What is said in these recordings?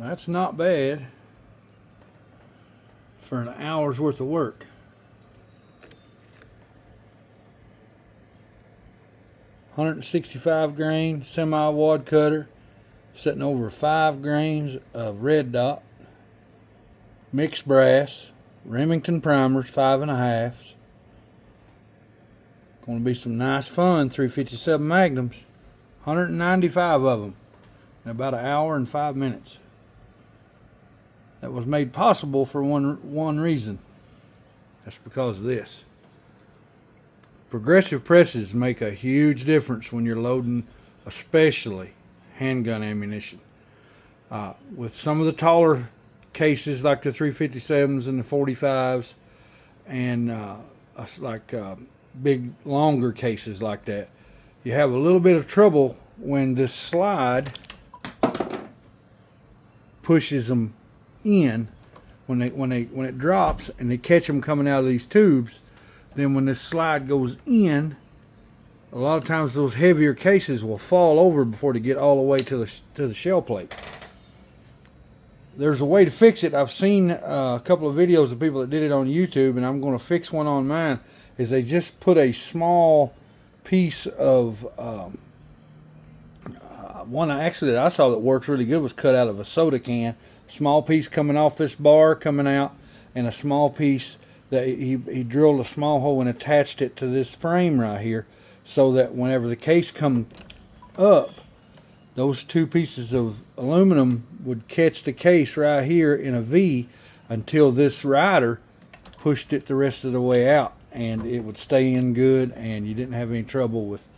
That's not bad for an hour's worth of work. .165 grain semi-wad cutter, setting over 5 grains of red dot, mixed brass, Remington primers, 5.5s. Going to be some nice fun 357 Magnums, 195 of them in about an hour and 5 minutes. That was made possible for one reason. That's because of this. Progressive presses make a huge difference when you're loading, especially handgun ammunition. With some of the taller cases like the 357s and the 45s, and big longer cases like that, you have a little bit of trouble when this slide pushes them in. When it drops and they catch them coming out of these tubes, then when this slide goes in, a lot of times those heavier cases will fall over before they get all the way to the shell plate. There's a way to fix it. I've seen a couple of videos of people that did it on YouTube, and I'm going to fix one on mine. Is they just put a small piece of one actually that I saw that works really good was cut out of a soda can. Small piece coming off this bar coming out, and a small piece that he drilled a small hole and attached it to this frame right here, so that whenever the case comes up, those two pieces of aluminum would catch the case right here in a V until this rider pushed it the rest of the way out, and it would stay in good, and you didn't have any trouble with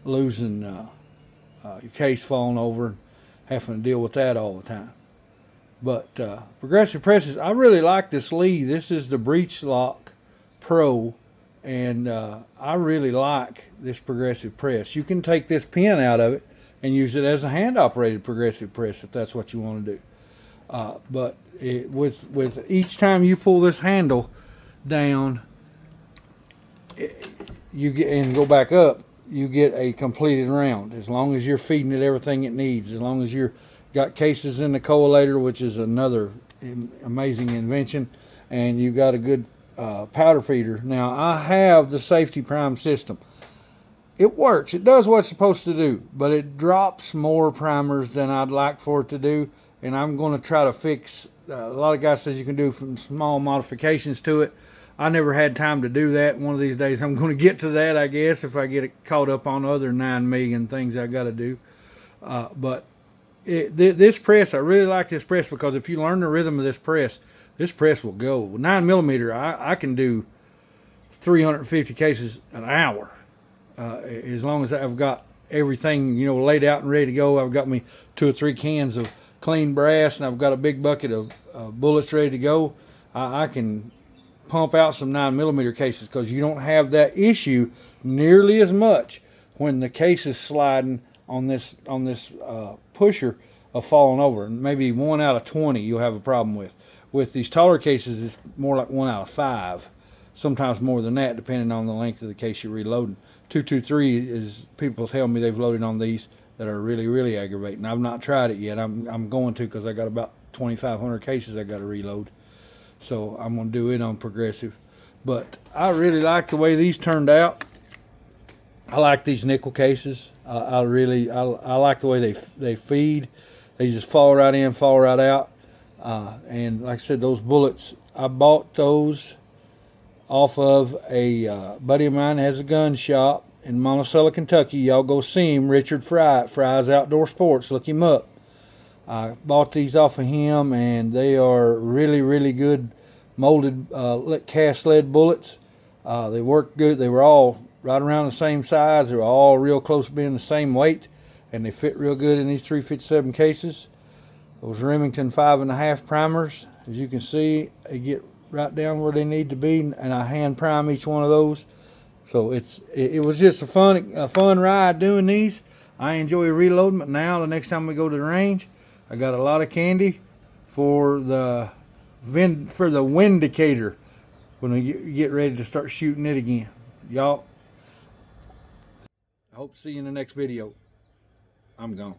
losing your case falling over and having to deal with that all the time. But progressive presses, I really like this Lee. This is the Breech Lock Pro, and I really like this progressive press. You can take this pin out of it and use it as a hand-operated progressive press if that's what you want to do. But with each time you pull this handle down, you get and go back up, you get a completed round. As long as you're feeding it everything it needs, as long as you're got cases in the collator, which is another amazing invention, and you got a good powder feeder. Now, I have the safety prime system. It works. It does what it's supposed to do, but it drops more primers than I'd like for it to do, and I'm going to try to fix. A lot of guys says you can do some small modifications to it. I never had time to do that. One of these days I'm going to get to that, I guess, if I get it caught up on other 9 million things I got to do. But this press, I really like this press, because if you learn the rhythm of this press will go. 9mm, I can do 350 cases an hour, as long as I've got everything laid out and ready to go. I've got me 2 or 3 cans of clean brass, and I've got a big bucket of bullets ready to go. I can pump out some 9mm cases, because you don't have that issue nearly as much when the case is sliding on this pusher of falling over. And maybe 1 out of 20 you'll have a problem with. With these taller cases, it's more like 1 out of 5, sometimes more than that, depending on the length of the case you're reloading. 223 is, people tell me they've loaded on these that are really, really aggravating. I've not tried it yet. I'm going to, because I got about 2,500 cases I got to reload. So I'm going to do it on progressive. But I really like the way these turned out. I like these nickel cases. I like the way they feed. They just fall right in, fall right out. And like I said, those bullets, I bought those off of a buddy of mine that has a gun shop in Monticello, Kentucky. Y'all go see him, Richard Fry at Fry's Outdoor Sports. Look him up. I bought these off of him, and they are really, really good molded cast lead bullets. They work good. They were all right around the same size. They were all real close to being the same weight, and they fit real good in these 357 cases. Those Remington 5.5 primers, as you can see, they get right down where they need to be, and I hand prime each one of those. So it was just a fun ride doing these. I enjoy reloading, but now the next time we go to the range, I got a lot of candy for the Vindicator when we get ready to start shooting it again. Y'all, I hope to see you in the next video. I'm gone.